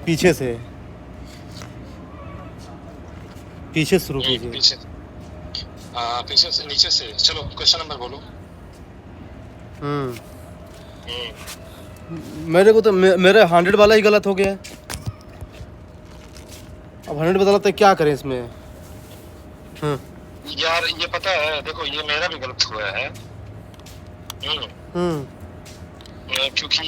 पीछे से पीछे शुरू कीजिए। पीछे पीछे से नीचे से। चलो क्वेश्चन नंबर बोलो। मेरे को तो मेरे 100 वाला ही गलत हो गया है। अब 100 बदला तो क्या करें इसमें। यार ये पता है, देखो ये मेरा भी गलत हुआ है। क्योंकि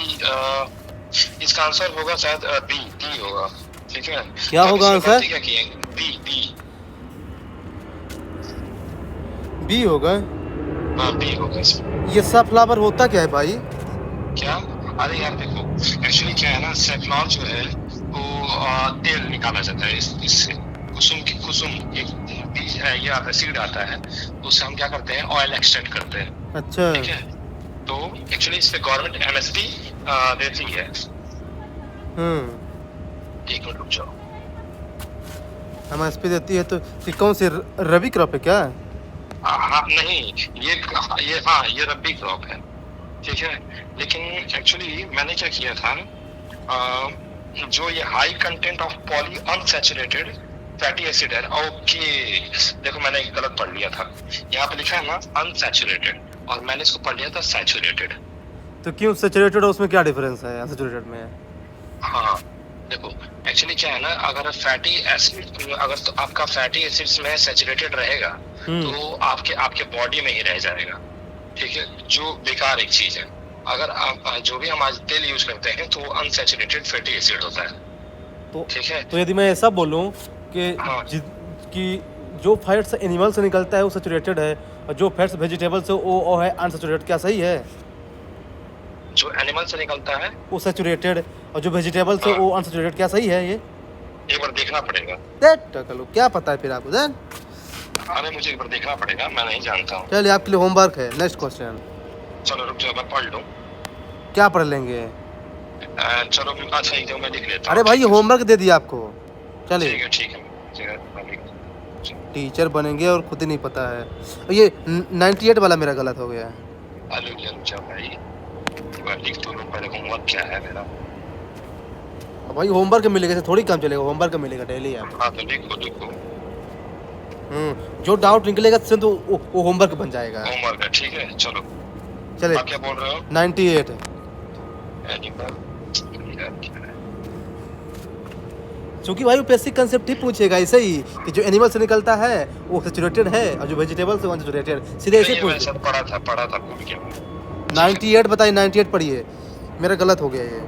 इसका आंसर होगा शायद बी डी होगा। ठीक है, क्या होगा आंसर? क्या किए? बी बी बी होगा। हाँ बी होगा इसमें। ये सनफ्लावर होता क्या है भाई? क्या? अरे यार देखो, एक्चुअली क्या है ना, सेफ्लॉन जो है वो तेल निकाला जाता है इससे। कुसुम एक बीज है, ये आता है, सीड आता है, उससे हम क्या करते हैं, ऑयल एक्सट्रैक्ट करते हैं। अच्छा ठीक है, तो एक्चुअली इस पे गवर्नमेंट एमएसपी देती है। एक मिनट रुक जाओ। एमएसपी देती है तो कौन सी रबी क्रॉप है क्या? हाँ नहीं, ये रबी क्रॉप है। ठीक है, लेकिन एक्चुअली मैंने क्या किया था, जो ये high content of poly unsaturated fatty acid है। ओके, देखो मैंने गलत पढ़ लिया था, यहाँ पे लिखा है ना अनसैचुरेटेड, और मैंने इसको पढ़ लिया था सैचुरेटेड। तो क्यों सैचुरेटेड और उसमें क्या डिफरेंस है अनसैचुरेटेड में? हाँ देखो, एक्चुअली क्या है ना, अगर फैटी एसिड, अगर तो आपका फैटी एसिड्स में सैचुरेटेड रहेगा तो आपके बॉडी में ही रह जाएगा। ठीक है, जो बेकार एक चीज है। अगर आप जो भी हम आज तेल यूज करते हैं तो अनसैचुरेटेड फैटी एसिड होता है। तो ठीक है, तो यदि मैं ऐसा बोलूं कि कि जो फैट्स एनिमल से निकलता है वो सैचुरेटेड है और जो फैट्स वेजिटेबल से वो है अनसैचुरेटेड, क्या सही है? जो एनिमल से निकलता है वो सैचुरेटेड और जो वेजिटेबल से वो अनसैचुरेटेड, क्या सही है? ये एक बार देखना पड़ेगा। क्या पता है फिर आपको? अरे मुझे एक बार देखना पड़ेगा, मैं नहीं जानता हूँ। चलिए आपके लिए होमवर्क है, नेक्स्ट क्वेश्चन। चलो रुक जाओ, मैं पढ़ लूँ। क्या पढ़ लेंगे? चलो अच्छा एक मैं लिख लेता हूँ। अरे भाई ये होमवर्क दे दिया आपको। चलिए ठीक है मैं लिख लेता हूँ। टीचर बनेंगे और खुद ही नहीं पता है। ये 98 वाला मेरा गलत हो गया। अरे रुक जाओ भाई, मैं लिख तो लूँ पहले, होमवर्क क्या है मेरा। भाई होमवर्क मिलेगा से थोड़ी काम चलेगा, होमवर्क मिलेगा डेली आप। हाँ तो लिखो। जो डाउट निकलेगा तो वो होमवर्क बन जाएगा। होमवर्क है, ठीक है चलो। चलिए आप क्या बोल रहे हो? 98 क्योंकि भाई वो बेसिक कंसेप्ट ही पूछेगा ऐसे ही कि जो एनिमल से निकलता है वो सैचुरेटेड है और जो वेजिटेबल से अनसैचुरेटेड, सीधे ऐसे पूछ। पढ़ा था भूल गया। 98 बताइए, 98 पढ़िए। मेरा गलत हो गया ये।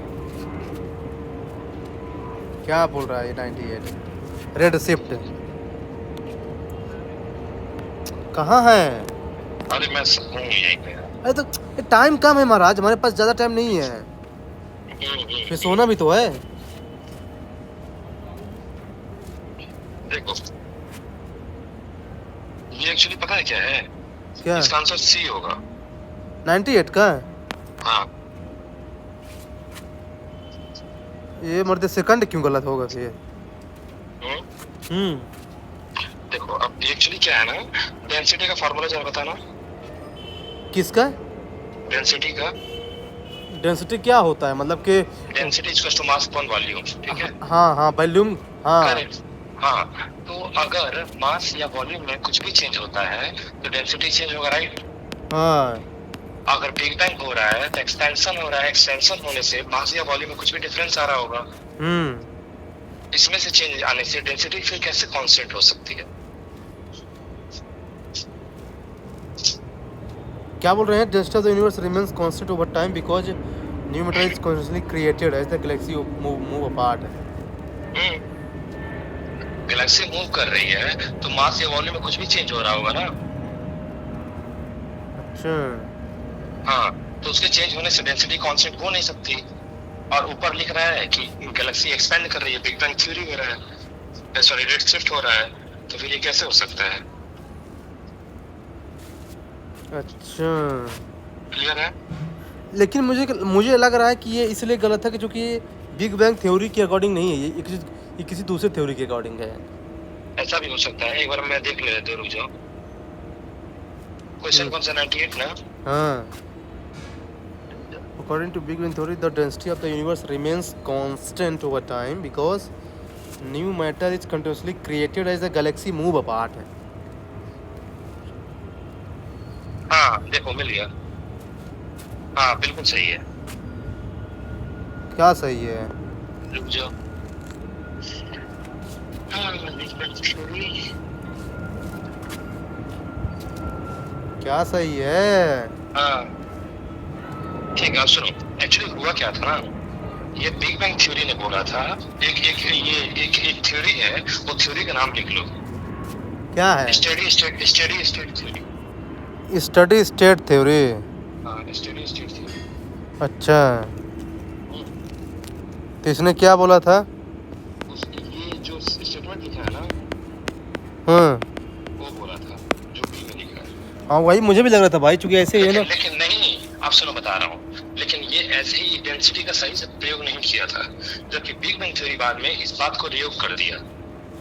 क्या बोल रहा है ये 98? रेड शिफ्ट कहाँ है? अरे मैं हूँ यहीं पे। अरे तो टाइम कम है महाराज, हमारे पास ज़्यादा टाइम नहीं है, फिर सोना भी तो है। देखो ये एक्चुअली पता है क्या है? क्या? इसका आंसर सी होगा। 98 का? हाँ। ये मर्द सेकंड क्यों गलत होगा फिर? देखो अब एक्चुअली क्या है ना, डेंसिटी का फार्मूला जरा बताना। किसका? डेंसिटी का। डेंसिटी क्या होता है, मतलब कि density equals to mass upon volume. ठीक है, हाँ वॉल्यूम। हाँ करेक्ट। हाँ, तो अगर मास या वॉल्यूम में कुछ भी चेंज होता है तो डेंसिटी चेंज होगा, राइट? हाँ। अगर बिग बैंग हो रहा है तो एक्सपेंशन हो रहा है, एक्सटेंशन होने से मास या वॉल्यूम में कुछ भी डिफरेंस आ रहा होगा। इसमें से चेंज आने से डेंसिटी फिर कैसे कांस्टेंट हो सकती है? क्या बोल रहे हैं? Density of the universe remains constant over time because new matter is constantly created as the galaxy move apart. Galaxy move कर रही है तो मास या वॉल्यूम में कुछ भी चेंज हो रहा होगा ना। अच्छा। हाँ, तो उसके चेंज होने से डेंसिटी कांस्टेंट हो नहीं सकती। और ऊपर लिख रहा है कि गैलेक्सी एक्सपेंड कर रही है, बिग बैंग थ्योरी हो रहा है, सॉरी रेड शिफ्ट हो रहा है, तो फिर ये कैसे हो सकता है? अच्छा, क्लियर है? लेकिन मुझे लग रहा है कि ये इसलिए गलत है कि चूंकि बिग बैंग थ्योरी के अकॉर्डिंग नहीं है, ये किसी दूसरे थ्योरी के अकॉर्डिंग है। ऐसा भी हो सकता है, एक बार मैं देख लेते, रुक जाओ। क्वेश्चन कौन सा? 98 ना? हाँ, according to Big Bang theory, the density of the universe remains constant over time because new matter is continuously created as the galaxy move apart. हाँ देखो मिल गया। हाँ बिल्कुल सही है। क्या सही है? रुक जाओ। हाँ, Big Bang Theory। क्या सही है? हाँ ठीक है, अब सुनो। एक्चुअली हुआ क्या था ना, ये बिग बैंग थ्योरी ने बोला था, एक थ्योरी है, वो थ्योरी का नाम लिख लो। क्या है? Steady state theory. Steady state theory. हाँ स्टडी स्टेट थ्योरी। अच्छा, तो इसने क्या बोला था? ये जो स्टेटमेंट लिखा है ना, वो बोला था जो बी में लिखा है। हाँ वही मुझे भी लग रहा था भाई, चूंकि ऐसे ही है ना। लेकिन नहीं, आप सुनो बता रहा हूँ, लेकिन ये ऐसे ही डेंसिटी का सही से प्रयोग नहीं किया था, जबकि बिग बैंग थ्योरी बाद में इस बात को प्रयोग कर दिया,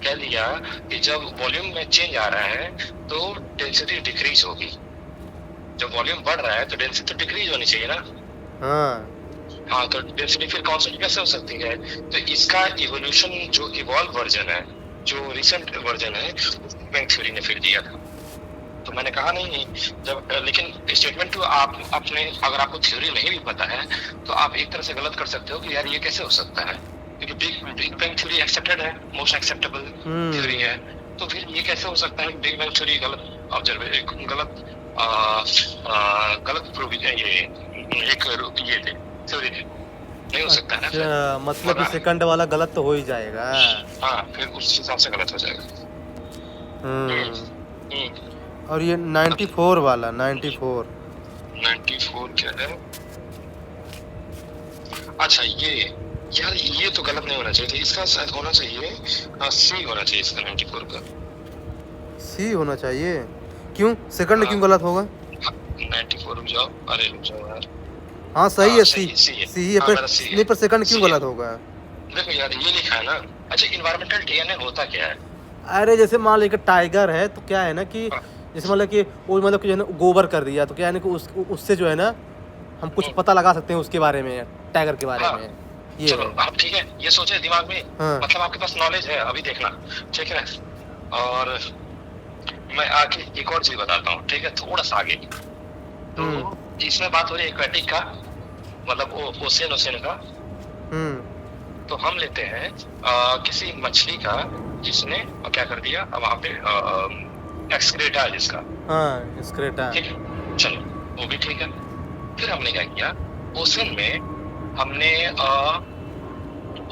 कह दिया कि जब वॉल्यूम में चेंज आ रहा है तो डेंसिटी डिक्रीज होगी, जब वॉल्यूम बढ़ रहा है तो डेंसिटी तो डिक्रीज होनी चाहिए ना। हाँ तो डेंसिटी फिर कांस्टेंट कैसे हो सकती है? तो इसका इवोल्यूशन जो इवॉल्व वर्जन है, जो रिसेंट वर्जन है, बिग बैंग थ्योरी ने फिर दिया था। तो मैंने कहा नहीं जब, लेकिन स्टेटमेंट तो आप अपने, अगर आपको थ्योरी नहीं भी पता है तो आप एक तरह से गलत कर सकते हो कि यार ये कैसे हो सकता है, क्योंकि बिग बैंग थ्योरी एक्सेप्टेड है, मोस्ट एक्सेप्टेबल थ्योरी है, तो फिर ये कैसे हो सकता है कि बिग बैंग थ्योरी गलत ऑब्जर्वेशन, गलत प्रूविंग, ये एक ये थे थ्योरी थे, नहीं हो सकता है ना। अच्छा, मतलब कि सेकंड वाला गलत तो हो ही जाएगा। हाँ फिर उस हिसाब से गलत हो जाएगा। और ये 94 वाला 94 क्या है? अच्छा ये, यार ये तो गलत नहीं होना चाहिए था, इसका शायद होना चाहिए सी होना चाहिए, इसका 94 का सी होना चाहिए। क्यों सेकंड क्यों गलत होगा? 94 रुक जाओ, अरे रुक जाओ यार। हाँ सही है, सी सी है, नहीं पर सेकंड क्यों गलत होगा? देखो यार ये लिखा है ना। अच्छा इन्वायरमेंटल डीएनए होता क्या है? अरे जैसे मान लीजिए टाइगर है तो क्या है ना कि जैसे मतलब कि वो मतलब कि जो है ना गोबर कर दिया, तो क्या है ना कि उससे जो है ना हम कुछ पता लगा सकते हैं उसके बारे में, टाइगर के बारे में। ये चलो आप ठीक है, ये सोचे दिमाग में, मतलब आपके पास नॉलेज है, अभी देखना ठीक है। और मैं आगे एक और चीज बताता हूँ, ठीक है, थोड़ा सा आगे। तो इसमें बात हो रही है एक्वेटिक का, मतलब ओशियन का। तो हम लेते हैं किसी मछली का जिसने क्या कर दिया वहां पे, एक्सक्रेटा है जिसका, एक्सक्रेटा, ठीक है, चलो वो भी ठीक है। फिर हमने क्या किया, ओशियन में हमने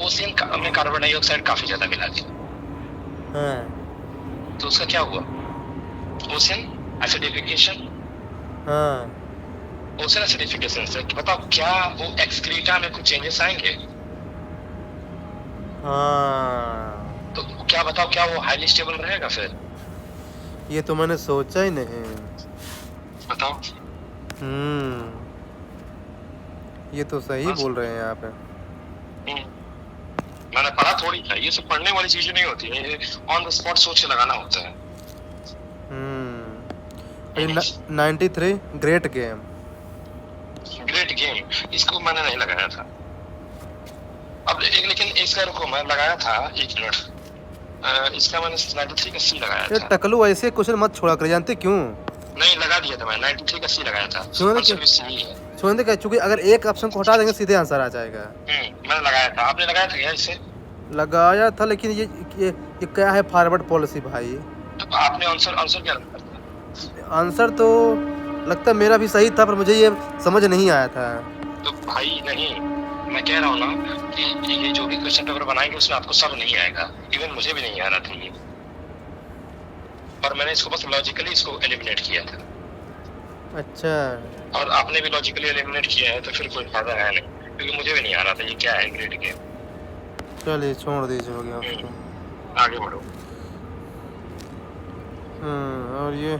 ओशियन में कार्बन डाइऑक्साइड काफी ज्यादा मिला दिया। तो उसका क्या हुआ? Ocean acidification. ओशियन एसिडिफिकेशन से बताओ क्या वो एक्सक्रीटा में कुछ चेंजेस आएंगे? तो क्या बताओ, क्या वो हाईली स्टेबल रहेगा फिर? ये तो मैंने सोचा ही नहीं। बताओ। ये तो सही बोल रहे हैं यहाँ पे। मैंने पढ़ा थोड़ी था, ये सब पढ़ने वाली चीजें नहीं होती है, ये ऑन द स्पॉट सोच के लगाना होता है। 93 ग्रेट गेम। इसको मैंने नहीं लगाया था। अब एक, लेकिन इसका रुको, मैं लगाया था, एक मिनट, इसका मैंने 93 का सी लगाया था। टकलू ऐसे क्वेश्चन मत छोड़ा कर, जानते क्यों? नहीं लगा दिया था मैं, 93 का सी लगाया था। सुनते क्या, चूंकि अगर एक ऑप्शन को हटा देंगे सीधे आंसर आ जाएगा। मैंने लगाया था, आपने लगाया था क्या इससे? लगाया था, लेकिन ये क्या है फॉरवर्ड पॉलिसी भाई। तो आपने आंसर क्या रखा था? आंसर तो लगता है मेरा भी सही था, पर मुझे ये समझ नहीं आया था। तो भाई नहीं, मैं कह रहा हूँ ना कि ये जो भी क्वेश्चन पेपर बनाएंगे उसमें आपको सब नहीं आएगा, इवन मुझे भी नहीं आ रहा था ये, और मैंने इसको बस लॉजिकली इसको एलिमिनेट किया था। अच्छा, और आपने भी लॉजिकली एलिमिनेट किया है, तो फिर कोई फायदा है नहीं, क्योंकि मुझे भी नहीं आ रहा था ये क्या है ग्रेड गेम। चलिए छोड़ दीजिए, हो गया उसको, आगे बढ़ो। और ये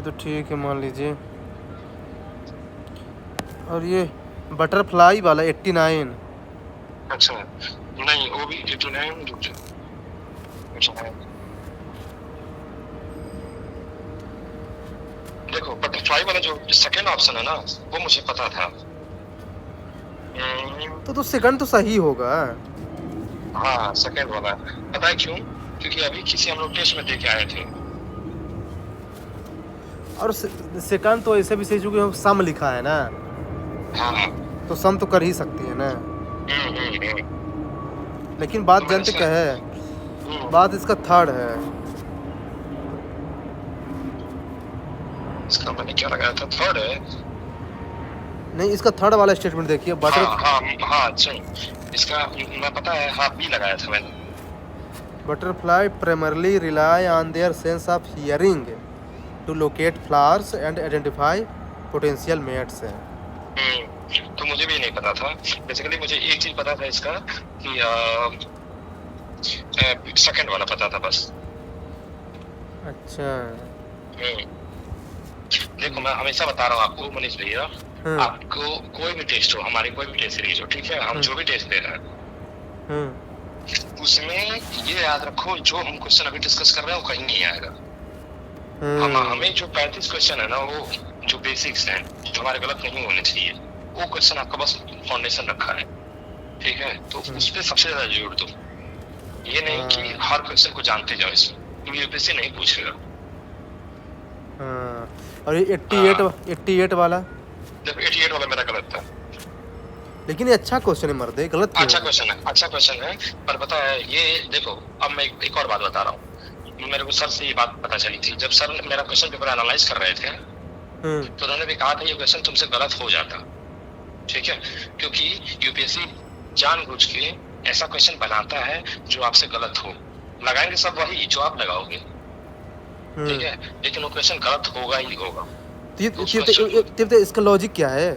तो ठीक है मान लीजिए। और ये बटरफ्लाई वाला 89। अच्छा नहीं, वो भी 89 अच्छा है। देखो बटरफ्लाई वाला जो सेकंड ऑप्शन है ना, वो मुझे पता था। तो सेकंड तो सही होगा। हाँ सेकंड वाला, पता है क्यों? क्योंकि अभी किसी हम लोग टेस्ट में दे के आए थे। और सेकंड तो ऐसे भी सही, चूंकि सम लिखा है ना, हाँ तो सम तो कर ही सकती है ना। लेकिन बात जानते क्या है, बात इसका थर्ड है। इसका मैंने क्या लगाया था, थर्ड है? नहीं, इसका थर्ड वाला स्टेटमेंट देखिए। हाँ अच्छा, इसका मैं पता है, हाँ बी लगाया था मैंने। Butterfly primarily rely on their sense of hearing to locate flowers and identify potential mates है। तो मुझे भी नहीं पता था। बेसिकली मुझे एक चीज पता था इसका कि सेकंड वाला पता था बस। अच्छा। देखो मैं हमेशा बता रहा हूँ आपको मनीष भैया, आपको कोई भी टेस्ट हो, हमारी कोई भी टेस्ट सीरीज हो, ठीक है, हम जो भी टेस्ट दे रहे हैं उसमें ये याद रखो, जो हम क्वेश्चन अभी डिस्कस कर रहे हैं वो कहीं नहीं आएगा। हमें जो 35 क्वेश्चन है ना, वो जो बेसिक्स हैं, जो हमारे गलत नहीं होने चाहिए, वो क्वेश्चन आपका बस फाउंडेशन रखा है, ठीक है, तो उस पर सबसे ज्यादा जोर दो। ये नहीं कि हर क्वेश्चन को जानते जाओ इसमें, क्योंकि यूपीएससी नहीं पूछेगा। और ये 88 वाला, देखो 88 वाला मेरा गलत था। लेकिन ये अच्छा क्वेश्चन है मर्दे, गलत क्यों? अच्छा क्वेश्चन है, पर पता है ये देखो, अब मैं एक और बात बता रहा हूँ। मेरे को सर से ये बात पता चली थी, जब सर मेरा क्वेश्चन पेपर एनालाइज कर रहे थे, तो उन्होंने भी कहा था ये क्वेश्चन तुमसे गलत हो जाता, ठीक है, क्योंकि यूपीएससी जानबूझ के ऐसा क्वेश्चन बनाता है जो आपसे गलत हो। लगाएंगे सब वही जो आप लगाओगे, ठीक है, लेकिन वो क्वेश्चन गलत होगा ही होगा। तो इसका लॉजिक क्या है?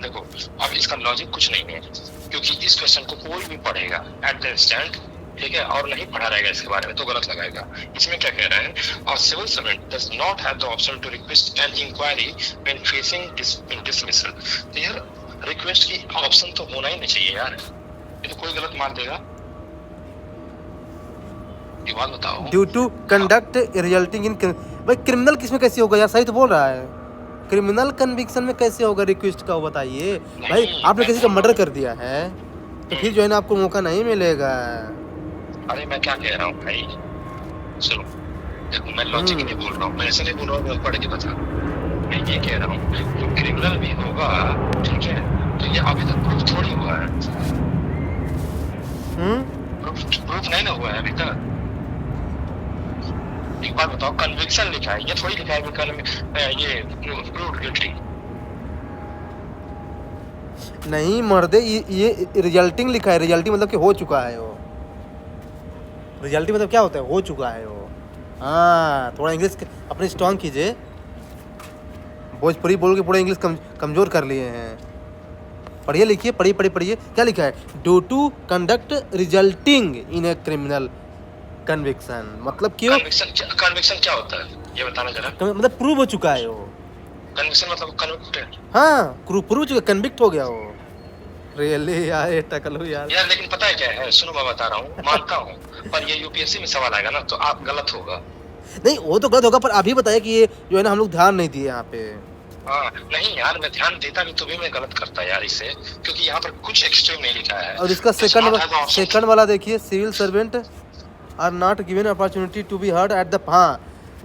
देखो अब इसका लॉजिक कुछ नहीं है, क्योंकि इस क्वेश्चन को कोई भी पढ़ेगा एट द इंस्टेंट, ठीक है, और नहीं पढ़ा रहेगा इसके बारे में तो गलत लगाएगा। इसमें क्या कह रहा है, और civil servant does not have the option to request an inquiry when facing dismissal. तो यार रिक्वेस्ट की ऑप्शन तो होना ही नहीं चाहिए यार, ये तो कोई गलत मार देगा। ये बात बताओ। Due to conduct resulting in, भाई क्रिमिनल किस में कैसे होगा यार? सही तो बोल रहा है, क्रिमिनल कन्विक्शन में कैसे होगा रिक्वेस्ट का, वो बताइए भाई। आपने किसी का मर्डर कर दिया है तो फिर जो है ना आपको मौका नहीं मिलेगा। अरे मैं क्या कह रहा हूँ भाई, सुनो, देखो मैं लॉजिक नहीं बोल रहा हूँ, मैं ऐसे नहीं बोल रहा हूँ पढ़ के बता, मैं ये कह रहा हूँ जो क्रिमिनल भी होगा, ठीक है, तो ये अभी तक प्रूफ थोड़ी हुआ है। प्रूफ नहीं ना हुआ है अभी तक। एक बात बताओ, कन्विक्शन लिखा है, ये थोड़ी लिखा है कि ये प्रूव्ड गिल्टी। नहीं मर्दे, ये रिजल्टिंग लिखा है। रिजल्टिंग मतलब कि हो चुका है वो। रिजल्टिंग मतलब क्या होता है? हो चुका है वो। हाँ, थोड़ा इंग्लिश अपनी स्ट्रॉन्ग कीजिए। भोजपुरी बोल के पूरा इंग्लिश कमजोर कर लिए हैं। पढ़िए लिखिए, पढ़िए। क्या लिखा है? Due to conduct resulting in a criminal conviction, मतलब क्यों? कन्विक्शन क्या होता है ये बताना जरा। मतलब प्रूव हो चुका है वो। कन्विक्शन मतलब कन्विक्टेड। हाँ, प्रूव हो चुका, कन्विक्ट हो गया वो। रियली यार, टकलू यार। लेकिन पता है क्या है, सुनो मैं बता रहा हूँ, मानता हूँ, पर ये यूपीएससी में सवाल आएगा ना तो आप गलत होगा। नहीं वो तो गलत होगा, पर अभी बताया कि ये जो है ना हम लोग ध्यान नहीं दिए यहाँ पे। हाँ नहीं यार, मैं ध्यान देता भी तो भी मैं गलत करता यार इसे, क्योंकि यहाँ पर कुछ एक्सट्रीम नहीं लिखा है। और इसका सेकंड वाला देखिए, civil servant are not given opportunity to be heard at the, हाँ,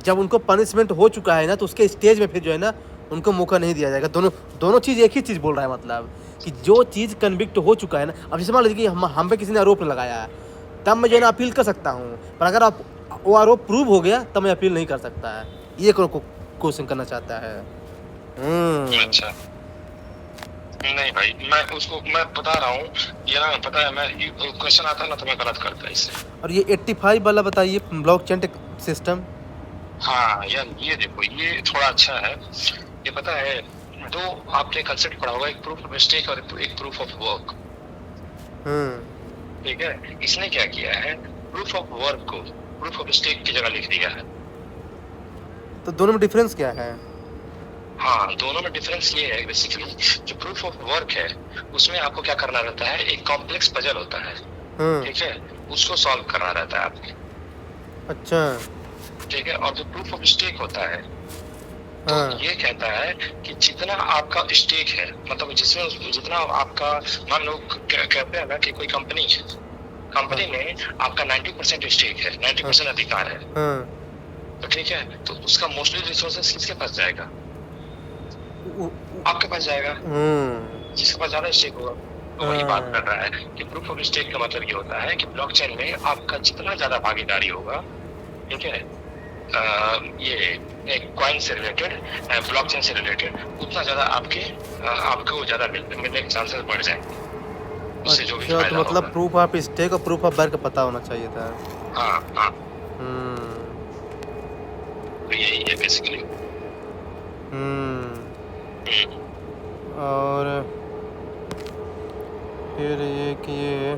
जब उनको पनिशमेंट हो चुका है ना तो उसके स्टेज में फिर जो है ना उनको मौका नहीं दिया जाएगा। दोनों चीज़ एक ही चीज़ बोल रहा है, मतलब कि जो चीज़ कन्विक्ट हो चुका है ना, अब जैसे मान लीजिए कि हम पे किसी ने आरोप लगाया है, तब मैं जो है ना अपील कर सकता हूँ, पर अगर आप वो आरोप प्रूव हो गया तब मैं अपील नहीं कर सकता है। ये क्वेश्चन करना चाहता है। अच्छा नहीं भाई, मैं बता रहा हूँ, ये ना पता है, मैं क्वेश्चन आता है ना तो मैं गलत करता इससे। और ये 85 वाला बताइए, ब्लॉकचेन सिस्टम। हाँ यार ये देखो, ये थोड़ा अच्छा है। ये पता है, दो आपने कंसेप्ट पढ़ा होगा, एक प्रूफ ऑफ मिस्टेक और एक प्रूफ ऑफ वर्क। ठीक है, इसने क्या किया है, प्रूफ ऑफ वर्क को प्रूफ ऑफ मिस्टेक की जगह लिख दिया है। तो दोनों में डिफरेंस क्या है? हाँ, दोनों में डिफरेंस ये है, बेसिकली जो प्रूफ ऑफ वर्क है उसमें आपको क्या करना रहता है, एक कॉम्प्लेक्स पजल होता है, ठीक है, उसको सॉल्व करना रहता है आपको। अच्छा। ठीक है, और जो प्रूफ ऑफ मिस्टेक होता है तो हाँ ये कहता है कि जितना आपका स्टेक है, मतलब जिसमें जितना आपका, मान लो कहते हैं ना कि कोई कंपनी है, हाँ कंपनी में आपका 90% स्टेक है, 90% अधिकार है, हाँ तो ठीक है, तो उसका मोस्टली रिसोर्सेस किसके पास जाएगा? उ- आपके पास जाएगा, जिसके पास ज्यादा स्टेक होगा। तो वही बात कर रहा है कि प्रूफ ऑफ स्टेक का मतलब ये होता है कि ब्लॉकचेन में आपका जितना ज्यादा भागीदारी होगा, ठीक है, ये एक कॉइन से रिलेटेड, ब्लॉकचेन से रिलेटेड, उतना ज्यादा आपको ज्यादा मिलने के चांसेस बढ़ जाएंगे, उससे जो भी अच्छा, तो फायदा मतलब होगा। प्रूफ ऑफ स्टेक और प्रूफ ऑफ वर्क पता होना चाहिए था। हाँ हाँ, हम्म तो यही है बेसिकली। और फिर ये कि ये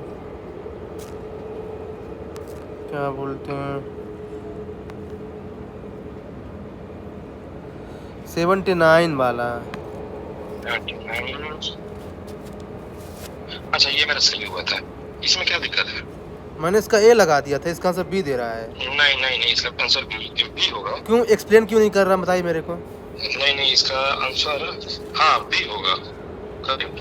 क्या बोलते हैं, 79 वाला। अच्छा, ये मेरा सही हुआ था, इसमें क्या दिक्कत है? मैंने इसका ए लगा दिया था, इसका आंसर बी दे रहा है। नहीं नहीं नहीं, इसका आंसर बी होगा। क्यों एक्सप्लेन क्यों नहीं कर रहा, बताइए मेरे को। नहीं नहीं, इसका आंसर हाँ बी होगा। Correct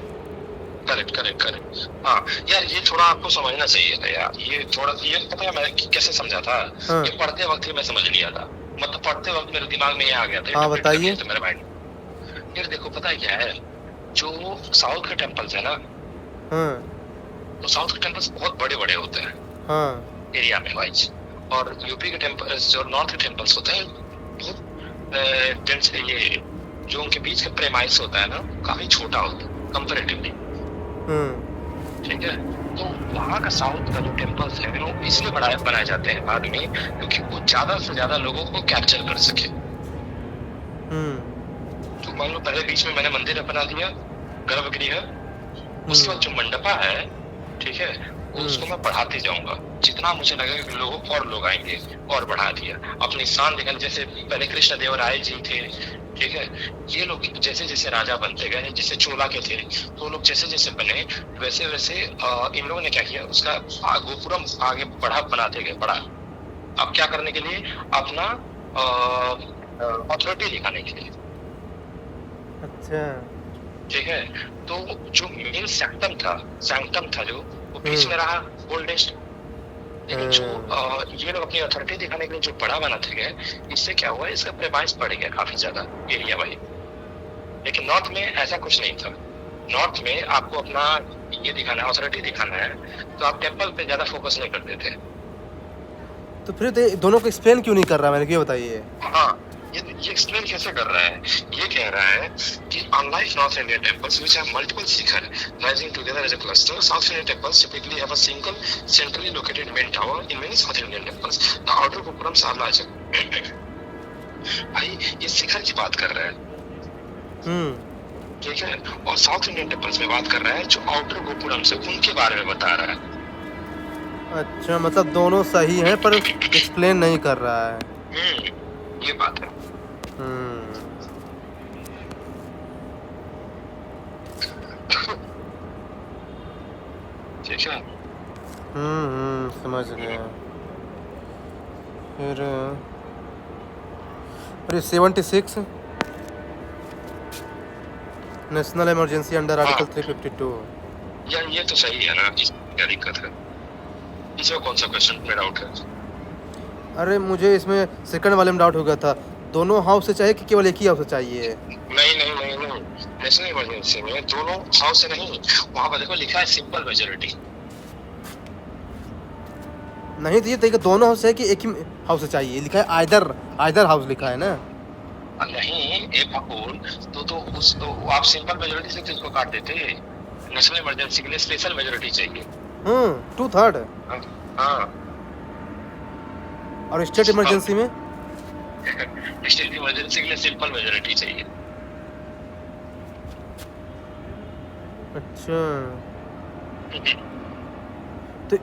correct correct correct. हाँ यार, ये थोड़ा आपको समझना चाहिए था यार, ये थोड़ा, ये पता है मैं कैसे समझा था? हाँ। ये पढ़ते वक्त ही मैं समझ लिया था, मतलब पढ़ते वक्त मेरे दिमाग में ये आ गया था। हाँ, बताइए। तो मेरे माइंड, यार देखो पता है क्या है, जो साउथ के टेम्पल्स है ना, हाँ तो साउथ के टेम्पल्स बहुत बड़े बड़े होते हैं हाँ एरिया में वाइज, और यूपी के टेम्पल्स जो नॉर्थ के टेम्पल्स होते हैं बहुत डेंस, ये जो उनके बीच का प्रेमाइस होता है ना, काफी छोटा होता है कंपैरेटिवली, ठीक है। तो वहाँ का साउथ का जो टेम्पल्स है वो इसलिए बनाए जाते हैं बाद में, क्योंकि वो ज्यादा से ज्यादा लोगों को कैप्चर कर सके। तो मान लो पहले बीच में मैंने मंदिर बना दिया, गर्भगृह, उसके बाद जो मंडपा है, ठीक है, उसको मैं बढ़ाते जाऊंगा, जितना मुझे लगेगा कि लोग और लोग आएंगे, और बढ़ा दिया अपनी शान दिखाने। जैसे पहले कृष्ण देवराय जी थे, ठीक है, ये लोग जैसे जैसे राजा बनते गए, जैसे चोला के थे, तो लोग जैसे जैसे बने, वैसे वैसे इन लोगों ने क्या किया, उसका गोपुरम आगे बनाते गए, बड़ा। अब क्या करने के लिए? अपना अथॉरिटी दिखाने के लिए। अच्छा, ठीक है, तो जो मेन सैंक्टम था जो, वो बीच में रहा ओल्डेस्ट। लेकिन जो ये लोग अपनी अथॉरिटी दिखाने के लिए जो बड़ा बनाते गए, इससे क्या हुआ, इसका प्रेमाइस बढ़ गया काफी ज्यादा एरिया वाइज। लेकिन नॉर्थ में ऐसा कुछ नहीं था। नॉर्थ में आपको अपना ये दिखाना है, अथॉरिटी दिखाना है, तो आप टेम्पल पे ज्यादा फोकस नहीं करते थे। तो फिर दोनों को एक्सप्लेन क्यों नहीं कर रहा, मेरे को बताइए। हाँ, ये एक्सप्लेन कैसे कर रहा है? ये कह रहा है कि unlike North Indian temples which have multiple Shikhar rising together as a cluster, South Indian temples typically have a single centrally located main tower. In many South Indian temples, the outer gopurams are larger. भाई ये शिखर की बात कर रहा है, ठीक है, और साउथ इंडियन टेम्पल्स में बात कर रहा है जो आउटर गोपुरम से, उनके बारे में बता रहा है। अच्छा, मतलब दोनों सही हैं पर एक्सप्लेन नहीं कर रहा है। ये बात है। ठीक है। समझ गया। फिर अरे 76 नेशनल इमरजेंसी अंडर आर्टिकल 352। यार ये तो सही है ना, इसमें क्या दिक्कत है? इसमें कौन सा क्वेश्चन में डाउट है? अरे मुझे इसमें सेकंड वाले में डाउट हो गया था, दोनों हाउस से चाहिए कि केवल एक ही हाउस से चाहिए? नहीं नहीं नहीं नहीं, नेशनल इमरजेंसी में दोनों हाउस से नहीं, वहाँ पर देखो लिखा है सिंपल मेजोरिटी। नहीं तो ये तरीका दोनों हाउस है कि एक ही हाउस से चाहिए, लिखा है आइदर हाउस लिखा है ना। नहीं, एक अपोल तो उस तो आप सिंपल मेजोरिटी से किसको काट देते? नेशनल इमरजेंसी के लिए स्पेशल मेजोरिटी चाहिए। 2/3। हाँ, और स्टेट इमरजेंसी में स्टेट इमरजेंसी के लिए सिंपल मेजोरिटी चाहिए। अच्छा, तो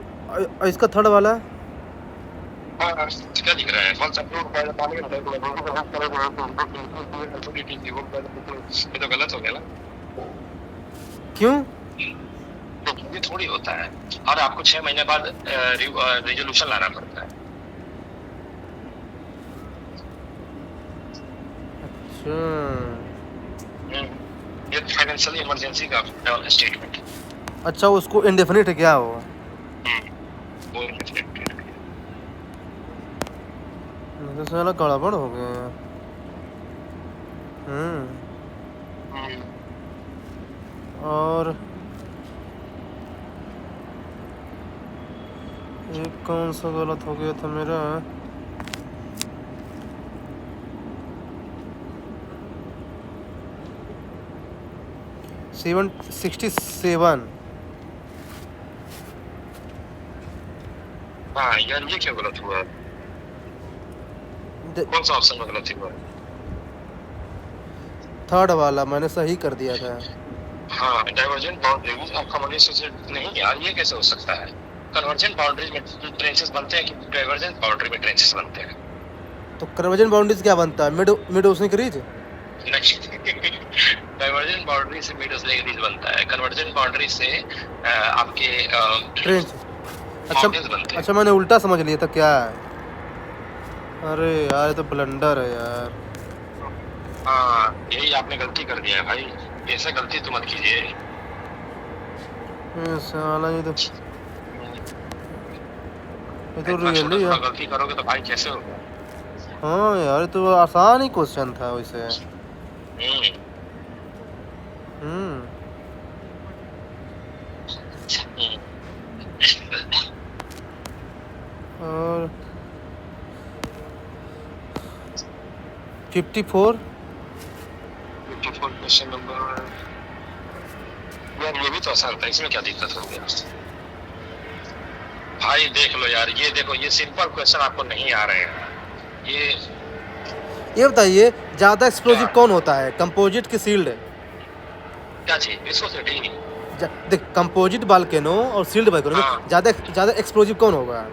इसका थर्ड वाला क्या दिख रहा है? ये तो गलत हो गया ना। क्यों? ये थोड़ी होता है, और आपको 6 महीने बाद रिजोल्यूशन लाना पड़ता है। अच्छा ये फाइनेंशियल इमरजेंसी का स्टेटमेंट। अच्छा, उसको इंडेफिनिट है क्या वो? वो indefinite period है। ये तो साला गड़बड़ हो गया यार। और एक कौन सा गलत हो गया था मेरा? 67। हाँ यार ये क्या गलत हुआ? कौन सा ऑप्शन में गलत हुआ? थर्ड वाला मैंने सही कर दिया था। हाँ, डाइवर्जेंट बाउंड्रीज अकोमोडेशन नहीं यार, ये कैसे हो सकता है? कन्वर्जेंट बाउंड्रीज में ट्रेंचेस बनते हैं कि डाइवर्जेंट बाउंड्री में ट्रेंचेस बनते हैं? तो कन्वर्जेंट बाउंड्रीज क्या बनता है? Mid oceanic ridge? Divergent boundary से मिड ओशनिक रीज बनता है, कन्वर्जेंट बाउंड्री से आपके ट्रेंच। माउंटेन्स बनते हैं। अच्छा मैंने उल्टा समझ लिया था क्या है? अरे यार ये तो ब्लंडर है यार। हाँ यही आपने गलती कर दिया है भाई, ऐसा गलती तो मत कीजिए। साला ये तो इतना रियली छोटा यार। गलती करोगे तो भाई कैसे होगा? हाँ यार ये तो आसान ही क्वेश्चन था वैसे। हम्म और 54 क्वेश्चन नंबर, यार ये भी तो आसान था, इसमें क्या दिक्कत हो गया? भाई देख लो यार, ये देखो ये सिंपल क्वेश्चन आपको नहीं आ रहे हैं। ये बताइए ज्यादा एक्सप्लोजिव कौन होता है, कंपोजिट की सील्ड? क्या चीज? विस्कोसिटी। देख कंपोजिट वोल्केनो और सील्ड वोल्केनो में ज्यादा एक्सप्लोजिव कौन होगा?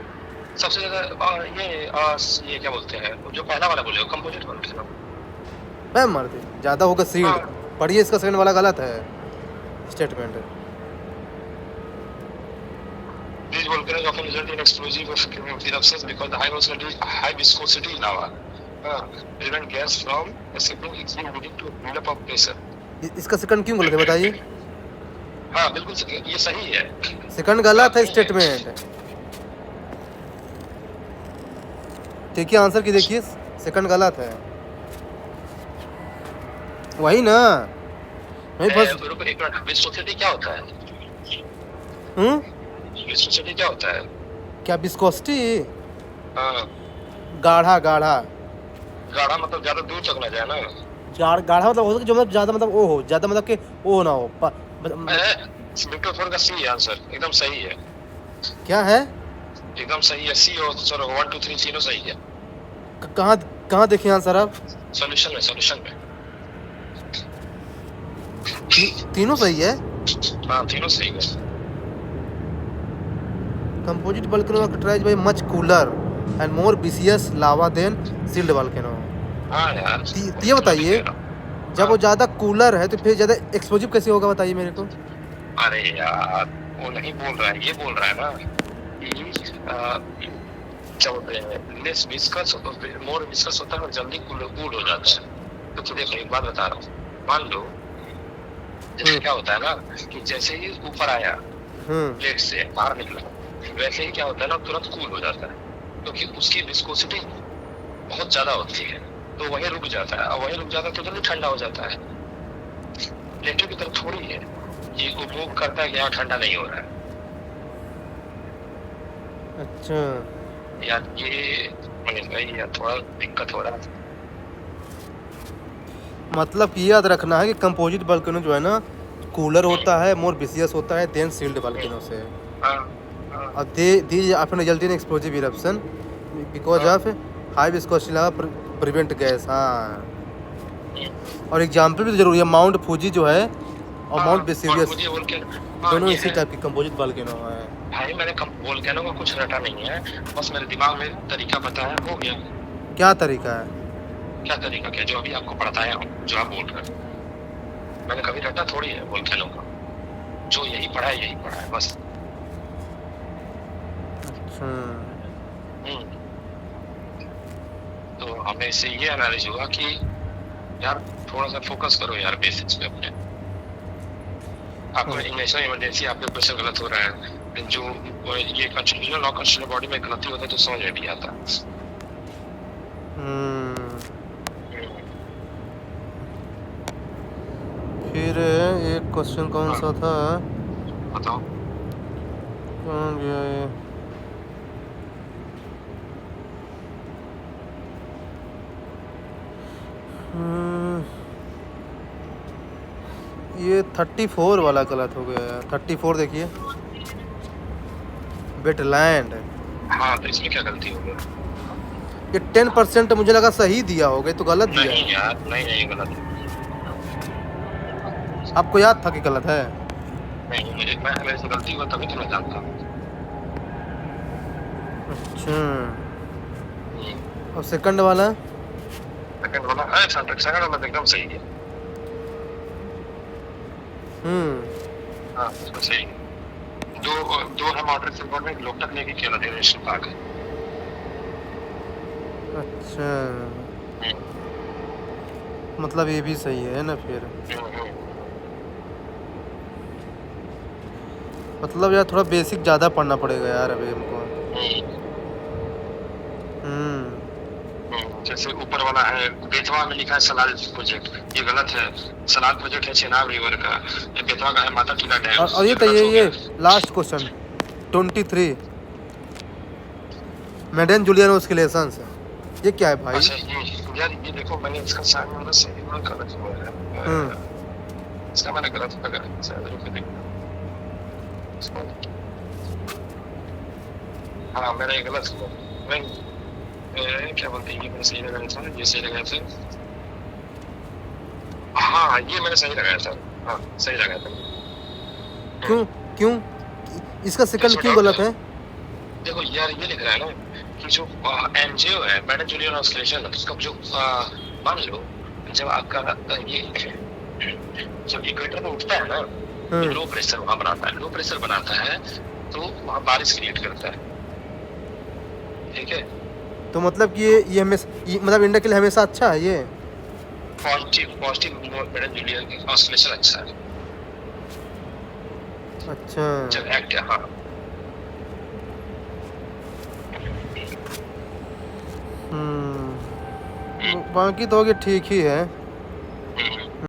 सबसे ज्यादा ये क्या बोलते हैं, जो पहला वाला बोले कंपोजिट वोल्केनो। मैं मर्द ज्यादा होगा सील्ड। पढ़िए इसका सेकंड वाला गलत है statement. These volcanoes often result in explosive eruptions because the high viscosity lava prevent gas from escaping, leading to buildup of pressure. इसका सेकंड क्यों गलत है बताइए? हाँ बिल्कुल ये सही है। सेकंड गलत है स्टेटमेंट। देखिए आंसर की, देखिए सेकंड गलत है। वही ना विस्कोसिटी क्या होता है? विस्कोसिटी क्या होता है? क्या विस्कोसिटी? हाँ गाढ़ा गाढ़ा मतलब ज्यादा दूर तक ना जाए ना। गाढ़ा मतलब हो जो मतलब ज्यादा मतलब वो हो, ज्यादा मतलब कि वो ना हो। विक्टर 4 का सी आंसर एकदम सही है। क्या है? एकदम सही है, सी और सर 1 2 3 तीनों सही है। कहाँ देखिए आंसर आप? सॉल्यूशन में तीनों सही है। हाँ तीनों सही है। Composite volcano characterized by much cooler and more viscous lava than sealed volcano। हाँ यार ये बताइए जब वो ज्यादा कूलर है तो फिर ज्यादा एक्सप्लोजिव कैसे होगा बताइए मेरे को। अरे यार वो नहीं बोल रहा है, ये बोल रहा है ना कि क्या बोलते हैं, लेस विस्कस मोर विस्कस होता है और जल्दी कूल हो जाता है। तो देखो एक बात बता रहा हूँ, मान लो जैसे क्या होता है ना कि जैसे ही ऊपर आया प्लेट से बाहर निकला, वैसे ही क्या होता है ना तुरंत कूल हो जाता है, क्योंकि उसकी विस्कोसिटी बहुत ज्यादा होती है, तो वही रुक जाता है, और वही रुक जाता है तो जल्दी ठंडा हो जाता है। प्लेटों की तरफ थोड़ी है, ये मूव करता है कि यहाँ ठंडा नहीं हो रहा है। अच्छा यार ये मनीष भाई यार थोड़ा दिक्कत हो रहा है। मतलब ये याद रखना है कि कंपोजिट वोल्केनो जो है ना कूलर होता है, मोर विसियस होता है देन सील्ड वोल्केनो से। अब these often result in explosive eruption because of high viscosity lava prevent gas। हाँ और एग्जाम्पल भी जरूरी है, माउंट फूजी जो है और माउंट वेसुवियस दोनों इसी टाइप की कंपोजिट वोल्केनो है। भाई मैंने वोल्केनो का कुछ रटा नहीं है, बस मेरे दिमाग में तरीका पता है, हो गया। क्या तरीका है? क्या तरीका क्या? जो अभी आपको पढ़ाया हूँ, जो आप बोल रहे हैं, मैंने कभी रटा थोड़ी है वोल्केनो का, जो यही पढ़ा है यही पढ़ा है बस। तो हमें इससे ये एनालिसिस हुआ कि यार थोड़ा सा फोकस करो यार बेसिक्स पे अपने। आपका इनिशियल इमरजेंसी आपके प्रेशर गलत हो रहा है, जो ये कंस्टिट्यूशनल लॉ कंस्टिट्यूशनल बॉडी में गलती होता है तो समझ में भी आता। फिर एक क्वेश्चन कौन सा था, बताओ। कौन गया ये? ये 34 वाला गलत हो गया यार। 34 देखिए, वेटलैंड। हाँ तो इसमें क्या गलती हो गई? ये 10% मुझे लगा सही दिया होगा, ये तो गलत दिया नहीं है। यार, नहीं नहीं गलत है। आपको याद था कि गलत है? नहीं, मेरे से गलती हुआ तभी तो मैं जानता हूँ। अच्छा, और सेकंड वाला? सेकंड वाला है, सेकंड वाला एकदम सही है। हाँ उसमें सही है। दो है मॉडरेट सिंपल में, लोकटक लेके केवल ड्यूरेशन भाग है। अच्छा, मतलब ये भी सही है ना फिर? मतलब यार थोड़ा बेसिक ज़्यादा पढ़ना पड़ेगा यार अभी हमको। जैसे ऊपर वाला है, बेतवा में लिखा है सलाल प्रोजेक्ट, ये गलत है। सलाल प्रोजेक्ट है चेनाब रिवर का, ये बेतवा का है माता टीला डैम। और ये तो ये last question 23, Madden Julian oscillations, ये क्या है भाई? अच्छा यार ये देखो, मैंने इसका साइन नंबर सही और गलत हुआ है। इसका मैंने गलत लगा शायद, रुक के देखना। हाँ मेरा ये गलत हुआ। मैं क्या बोलते हैं, ये मैंने सही लगाया था, ये सही लगाया था। हाँ ये मैंने सही लगाया था, हाँ सही लगाया था। क्यों क्यों इसका सेकंड क्यों गलत है? देखो यार ये लिख रहा है ना कि जो एमजेओ है, मेडन जूलियन ऑस्किलेशन, उसका जो मान लो जब आपका ये जब इक्वेटर में उठता है ना, तो लो प्रेशर वहां बनाता है, लो प्रेशर बनाता है तो वहां बारिश क्रिएट करता है। ठीक है, तो मतलब कि ये हमेशा मतलब इंडिया के लिए हमेशा अच्छा है ये? पॉजिटिव मेडन जूलियन ऑस्किलेशन अच्छा है। अच्छा, जब एक्ट, हाँ बाकी तो होगी ठीक ही है।